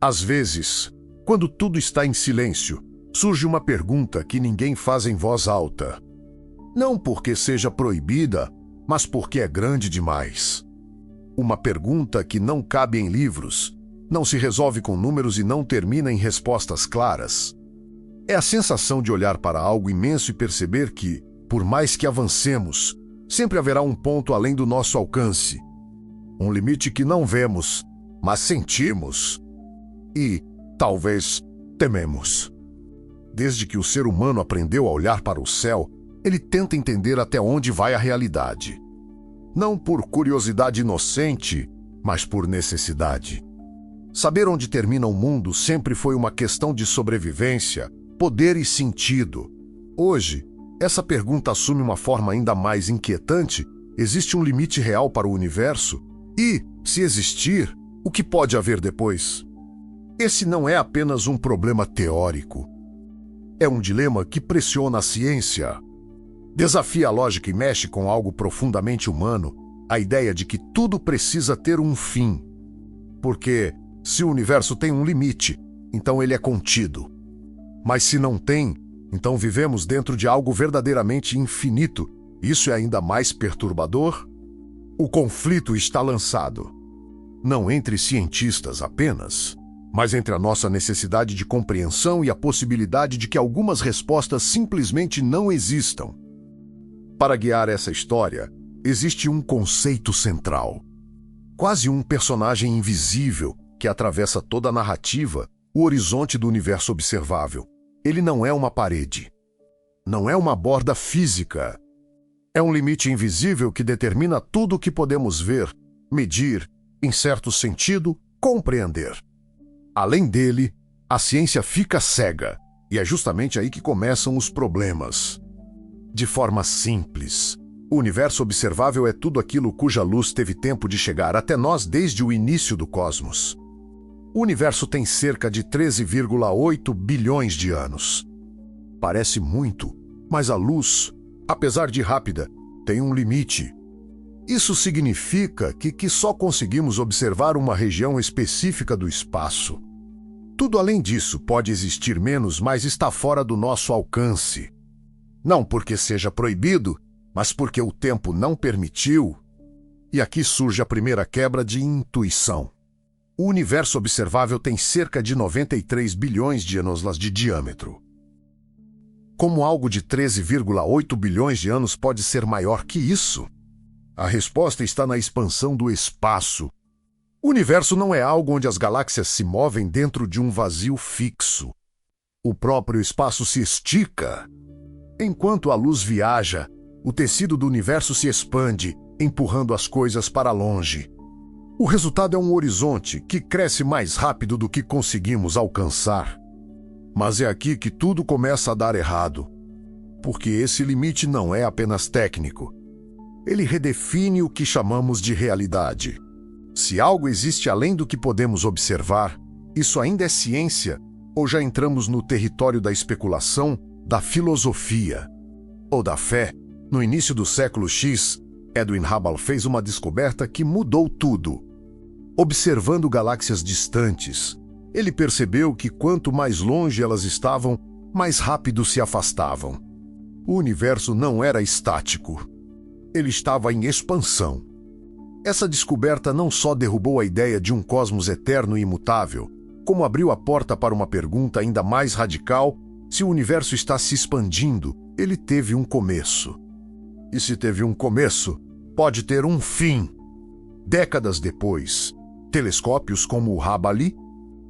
Às vezes, quando tudo está em silêncio, surge uma pergunta que ninguém faz em voz alta. Não porque seja proibida, mas porque é grande demais. Uma pergunta que não cabe em livros, não se resolve com números e não termina em respostas claras. É a sensação de olhar para algo imenso e perceber que, por mais que avancemos, sempre haverá um ponto além do nosso alcance. Um limite que não vemos, mas sentimos. E, talvez, tememos. Desde que o ser humano aprendeu a olhar para o céu, ele tenta entender até onde vai a realidade. Não por curiosidade inocente, mas por necessidade. Saber onde termina o mundo sempre foi uma questão de sobrevivência, poder e sentido. Hoje, essa pergunta assume uma forma ainda mais inquietante. Existe um limite real para o universo? E, se existir, o que pode haver depois? Esse não é apenas um problema teórico. É um dilema que pressiona a ciência. Desafia a lógica e mexe com algo profundamente humano, a ideia de que tudo precisa ter um fim. Porque, se o universo tem um limite, então ele é contido. Mas se não tem, então vivemos dentro de algo verdadeiramente infinito. Isso é ainda mais perturbador? O conflito está lançado. Não entre cientistas apenas, mas entre a nossa necessidade de compreensão e a possibilidade de que algumas respostas simplesmente não existam. Para guiar essa história, existe um conceito central. Quase um personagem invisível que atravessa toda a narrativa, o horizonte do universo observável. Ele não é uma parede. Não é uma borda física. É um limite invisível que determina tudo o que podemos ver, medir, em certo sentido, compreender. Além dele, a ciência fica cega, e é justamente aí que começam os problemas. De forma simples, o universo observável é tudo aquilo cuja luz teve tempo de chegar até nós desde o início do cosmos. O universo tem cerca de 13,8 bilhões de anos. Parece muito, mas a luz, apesar de rápida, tem um limite. Isso significa que só conseguimos observar uma região específica do espaço. Tudo além disso pode existir menos, mas está fora do nosso alcance. Não porque seja proibido, mas porque o tempo não permitiu. E aqui surge a primeira quebra de intuição. O universo observável tem cerca de 93 bilhões de anos-luz de diâmetro. Como algo de 13,8 bilhões de anos pode ser maior que isso? A resposta está na expansão do espaço. O universo não é algo onde as galáxias se movem dentro de um vazio fixo. O próprio espaço se estica. Enquanto a luz viaja, o tecido do universo se expande, empurrando as coisas para longe. O resultado é um horizonte que cresce mais rápido do que conseguimos alcançar. Mas é aqui que tudo começa a dar errado. Porque esse limite não é apenas técnico. Ele redefine o que chamamos de realidade. Se algo existe além do que podemos observar, isso ainda é ciência, ou já entramos no território da especulação, da filosofia ou da fé? No início do século X, Edwin Hubble fez uma descoberta que mudou tudo. Observando galáxias distantes, ele percebeu que quanto mais longe elas estavam, mais rápido se afastavam. O universo não era estático. Ele estava em expansão. Essa descoberta não só derrubou a ideia de um cosmos eterno e imutável, como abriu a porta para uma pergunta ainda mais radical: se o universo está se expandindo, ele teve um começo. E se teve um começo, pode ter um fim. Décadas depois, telescópios como o Hubble,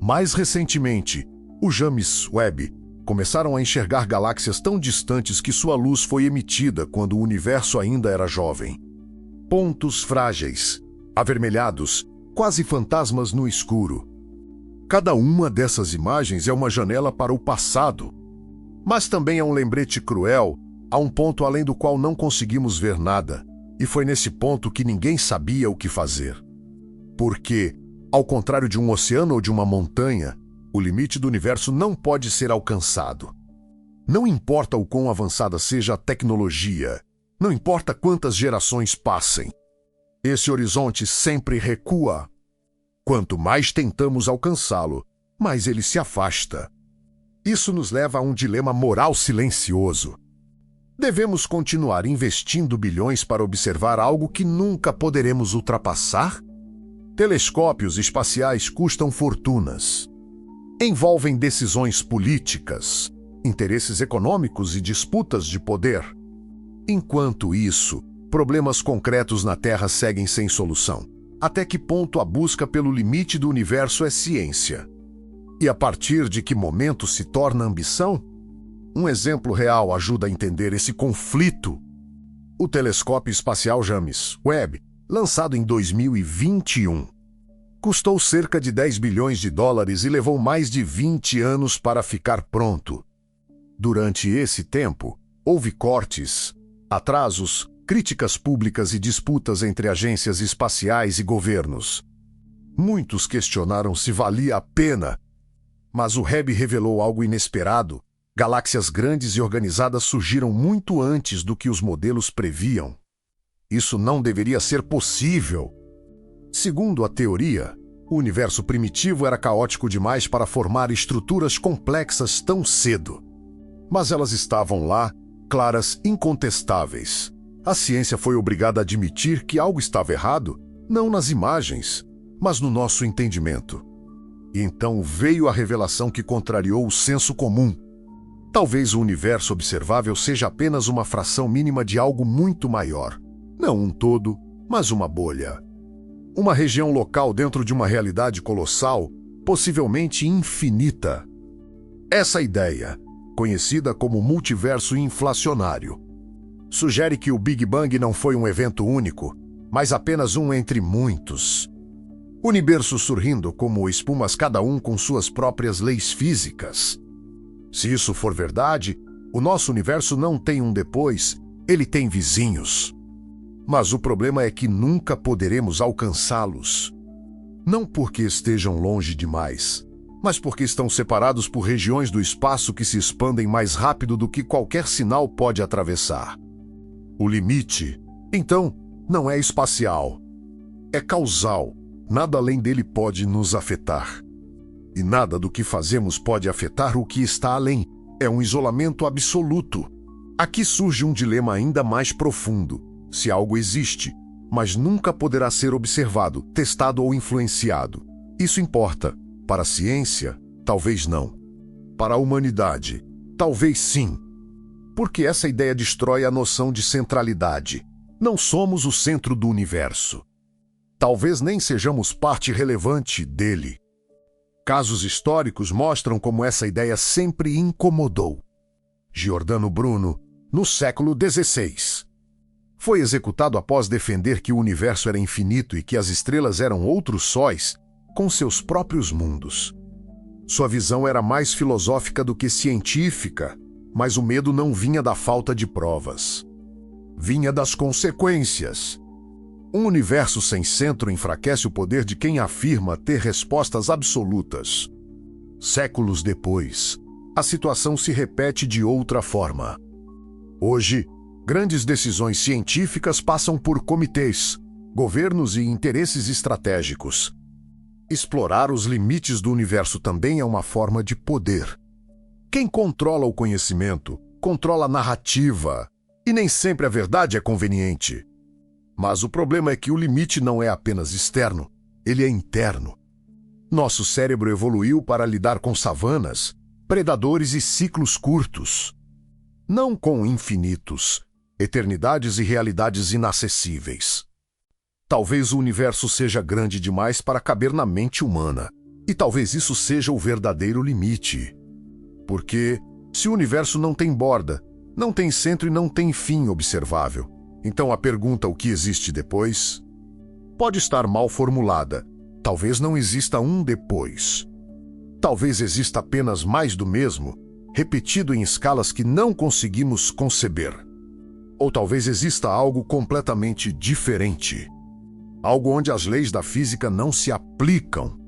mais recentemente, o James Webb, começaram a enxergar galáxias tão distantes que sua luz foi emitida quando o universo ainda era jovem. Pontos frágeis, avermelhados, quase fantasmas no escuro. Cada uma dessas imagens é uma janela para o passado, mas também é um lembrete cruel a um ponto além do qual não conseguimos ver nada, e foi nesse ponto que ninguém sabia o que fazer. Porque, ao contrário de um oceano ou de uma montanha, o limite do universo não pode ser alcançado. Não importa o quão avançada seja a tecnologia, não importa quantas gerações passem, esse horizonte sempre recua. Quanto mais tentamos alcançá-lo, mas ele se afasta. Isso nos leva a um dilema moral silencioso. Devemos continuar investindo bilhões para observar algo que nunca poderemos ultrapassar? Telescópios espaciais custam fortunas. Envolvem decisões políticas, interesses econômicos e disputas de poder. Enquanto isso, problemas concretos na Terra seguem sem solução. Até que ponto a busca pelo limite do universo é ciência? E a partir de que momento se torna ambição? Um exemplo real ajuda a entender esse conflito. O telescópio espacial James Webb, lançado em 2021, custou cerca de 10 bilhões de dólares e levou mais de 20 anos para ficar pronto. Durante esse tempo, houve cortes, atrasos, críticas públicas e disputas entre agências espaciais e governos. Muitos questionaram se valia a pena, mas o Webb revelou algo inesperado. Galáxias grandes e organizadas surgiram muito antes do que os modelos previam. Isso não deveria ser possível. Segundo a teoria, o universo primitivo era caótico demais para formar estruturas complexas tão cedo. Mas elas estavam lá, claras, incontestáveis. A ciência foi obrigada a admitir que algo estava errado, não nas imagens, mas no nosso entendimento. E então veio a revelação que contrariou o senso comum. Talvez o universo observável seja apenas uma fração mínima de algo muito maior. Não um todo, mas uma bolha. Uma região local dentro de uma realidade colossal, possivelmente infinita. Essa ideia, conhecida como multiverso inflacionário, sugere que o Big Bang não foi um evento único, mas apenas um entre muitos. Universos surgindo como espumas, cada um com suas próprias leis físicas. Se isso for verdade, o nosso universo não tem um depois, ele tem vizinhos. Mas o problema é que nunca poderemos alcançá-los. Não porque estejam longe demais, mas porque estão separados por regiões do espaço que se expandem mais rápido do que qualquer sinal pode atravessar. O limite, então, não é espacial, é causal. Nada além dele pode nos afetar. E nada do que fazemos pode afetar o que está além. É um isolamento absoluto. Aqui surge um dilema ainda mais profundo. Se algo existe, mas nunca poderá ser observado, testado ou influenciado. Isso importa. Para a ciência, talvez não. Para a humanidade, talvez sim. Porque essa ideia destrói a noção de centralidade. Não somos o centro do universo. Talvez nem sejamos parte relevante dele. Casos históricos mostram como essa ideia sempre incomodou. Giordano Bruno, no século XVI, foi executado após defender que o universo era infinito e que as estrelas eram outros sóis com seus próprios mundos. Sua visão era mais filosófica do que científica, mas o medo não vinha da falta de provas. Vinha das consequências. Um universo sem centro enfraquece o poder de quem afirma ter respostas absolutas. Séculos depois, a situação se repete de outra forma. Hoje, grandes decisões científicas passam por comitês, governos e interesses estratégicos. Explorar os limites do universo também é uma forma de poder. Quem controla o conhecimento, controla a narrativa, e nem sempre a verdade é conveniente. Mas o problema é que o limite não é apenas externo, ele é interno. Nosso cérebro evoluiu para lidar com savanas, predadores e ciclos curtos. Não com infinitos, eternidades e realidades inacessíveis. Talvez o universo seja grande demais para caber na mente humana. E talvez isso seja o verdadeiro limite. Porque, se o universo não tem borda, não tem centro e não tem fim observável, então a pergunta o que existe depois pode estar mal formulada. Talvez não exista um depois. Talvez exista apenas mais do mesmo, repetido em escalas que não conseguimos conceber. Ou talvez exista algo completamente diferente. Algo onde as leis da física não se aplicam.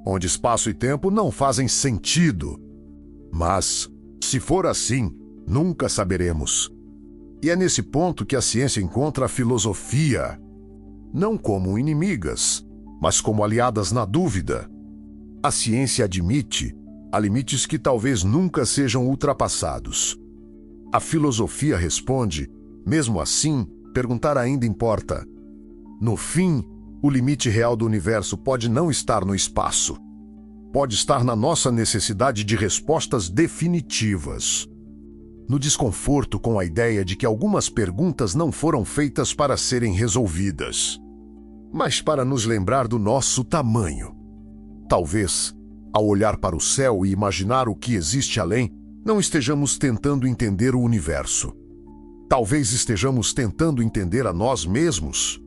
Onde espaço e tempo não fazem sentido. Mas, se for assim, nunca saberemos. E é nesse ponto que a ciência encontra a filosofia. Não como inimigas, mas como aliadas na dúvida. A ciência admite há limites que talvez nunca sejam ultrapassados. A filosofia responde, mesmo assim, perguntar ainda importa. No fim, o limite real do universo pode não estar no espaço. Pode estar na nossa necessidade de respostas definitivas. No desconforto com a ideia de que algumas perguntas não foram feitas para serem resolvidas, mas para nos lembrar do nosso tamanho. Talvez, ao olhar para o céu e imaginar o que existe além, não estejamos tentando entender o universo. Talvez estejamos tentando entender a nós mesmos.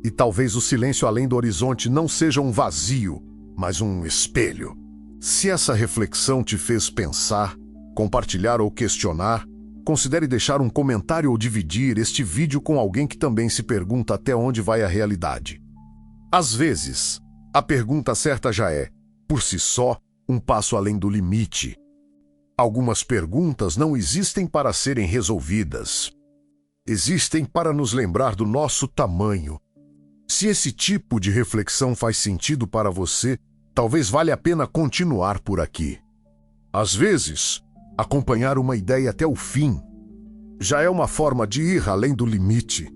E talvez o silêncio além do horizonte não seja um vazio, mas um espelho. Se essa reflexão te fez pensar, compartilhar ou questionar, considere deixar um comentário ou dividir este vídeo com alguém que também se pergunta até onde vai a realidade. Às vezes, a pergunta certa já é, por si só, um passo além do limite. Algumas perguntas não existem para serem resolvidas. Existem para nos lembrar do nosso tamanho. Se esse tipo de reflexão faz sentido para você, talvez valha a pena continuar por aqui. Às vezes, acompanhar uma ideia até o fim já é uma forma de ir além do limite.